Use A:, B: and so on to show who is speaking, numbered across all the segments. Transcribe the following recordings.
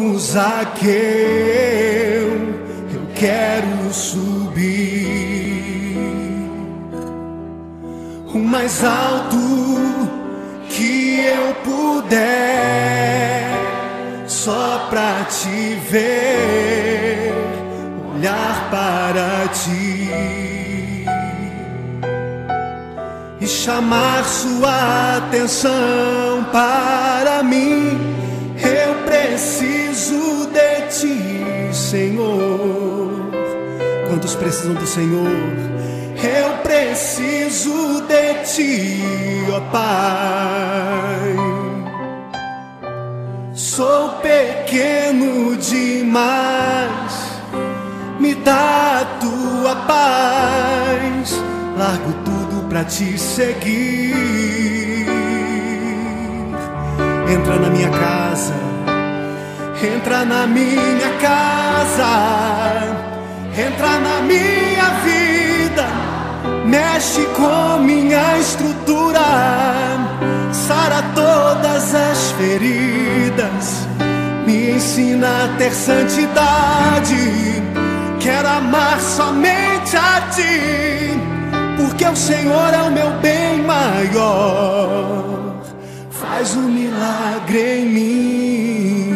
A: Como Zaqueu, eu quero subir o mais alto que eu puder, só pra te ver, olhar para ti e chamar sua atenção para mim. Eu preciso de ti, Senhor. Quantos precisam do Senhor? Eu preciso de ti, ó Pai. Sou pequeno demais, me dá a tua paz. Largo tudo pra te seguir. Entra na minha casa, entra na minha casa, entra na minha vida, mexe com minha estrutura, sara todas as feridas, me ensina a ter santidade. Quero amar somente a ti, porque o Senhor é o meu bem maior. Faz um milagre em mim.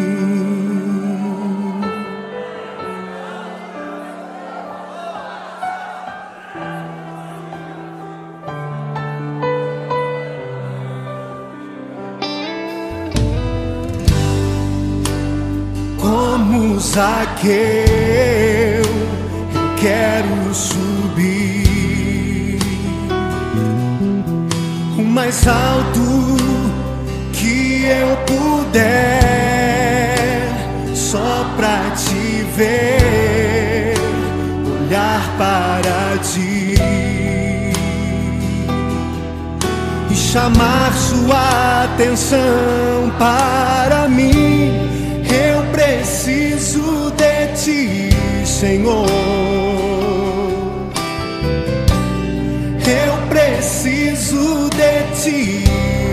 A: Como Zaqueu, eu quero subir o mais alto que eu puder, só pra te ver, olhar para ti e chamar sua atenção para mim. Eu preciso de ti, Senhor. Eu preciso de ti,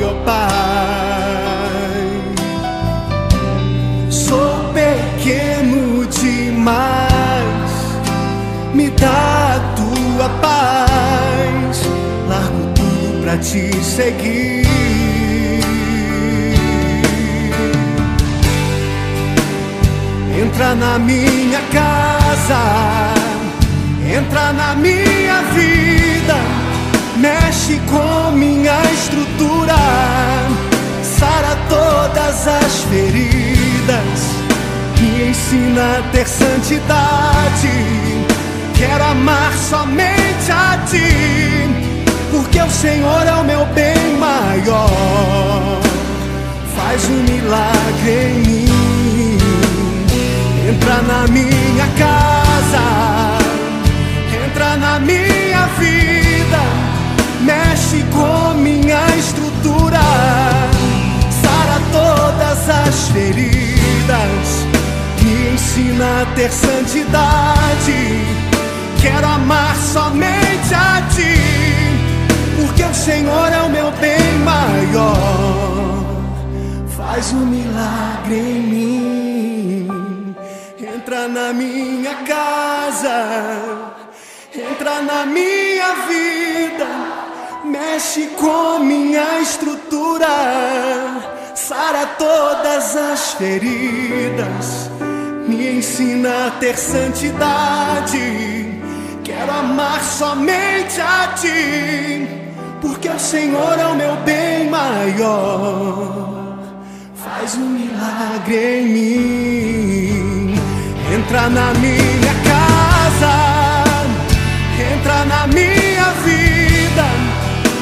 A: ó Pai. Sou pequeno demais, me dá a tua paz. Largo tudo pra te seguir. Entra na minha casa, entra na minha vida, mexe com minha estrutura, sara todas as feridas, me ensina a ter santidade. Quero amar somente a ti, porque o Senhor é o meu bem maior. Faz um milagre em mim. Entra na minha casa, entra na minha vida, mexe com minha estrutura, sara todas as feridas, me ensina a ter santidade. Quero amar somente a ti, porque o Senhor é o meu bem maior. Faz um milagre em mim. Entra na minha casa, entra na minha vida, mexe com minha estrutura, sara todas as feridas, me ensina a ter santidade. Quero amar somente a ti, porque o Senhor é o meu bem maior. Faz um milagre em mim. Entra na minha casa, entra na minha vida,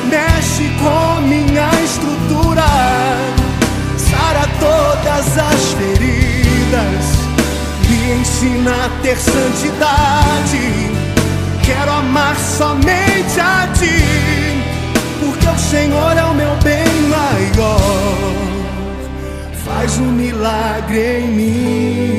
A: mexe com minha estrutura, sara todas as feridas, me ensina a ter santidade. Quero amar somente a ti, porque o Senhor é o meu bem maior. Faz um milagre em mim.